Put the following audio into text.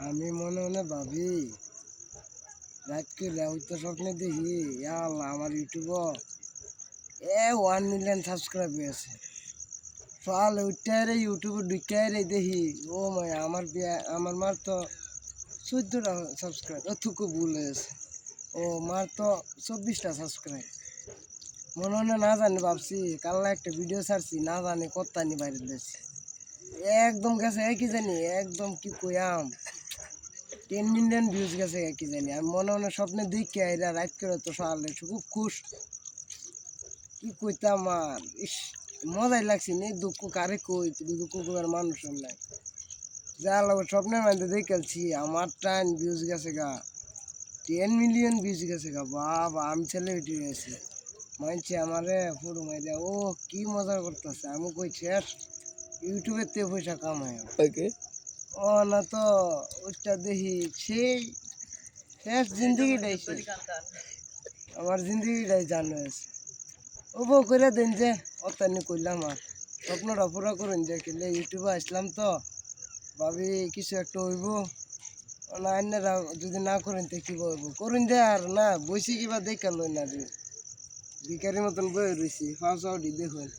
আমি মনে মনে ভাবি রাত করে ওই তো স্বপ্নে দেখি আল্লাহ আমার ইউটিউব 1 মিলিয়ন সাবস্ক্রাইব হয়েছে। সকালে উঠতে রে ইউটিউবে ঢুকে রে দেখি ও মায় আমার বিয়া আমার মার তো 14টা সাবস্ক্রাইব অতটুকু ভুল হয়েছে। ও মার তো 24টা সাবস্ক্রাইব। মনে মনে না জানি ভাবছি কাল্লা একটা ভিডিও ছাড়ছি না জানি কত্তানি বাইরে দিয়েছি একদম গেছে একই জানি একদম কি কইয়াম 10 মিলিয়ন ভিউজ গেছে কি জানি আমি মনে মনে স্বপ্নে দেখি এরা রাত করে তো সকালে খুব খুশ কি কইতাম আর ইস মজাই লাগছে নি দুঃখ কারে কই দুঃখ করার মানুষ নাই যা লাগবে স্বপ্নের মধ্যে দেখেছি আমার 10 ভিউজ গেছে গা 10 মিলিয়ন ভিউজ গেছে গা বাবা আমি সেলিব্রিটি হয়েছি মানছি আমারে পুরো মাইরা ও কি মজা করতেছে আমি কই শেষ ইউটিউবের তে পয়সা কামাই ওকে ও না তো ওইটা দেখি সেই শেষ জিন্দগিটাই শেষ আমার জিন্দগিটাই জানো আছে ও বউ করে দেন যে অতানি করলাম আর স্বপ্নটা পুরো করুন যে খেলে ইউটিউবে আসলাম তো ভাবি কিছু একটা হইব না অন্যরা যদি না করেন তো কি বলবো করুন যে আর না বসে কিবা দেখা লই না রে ভিকারির মতন বয়ে রয়েছি ফাঁস দেখুন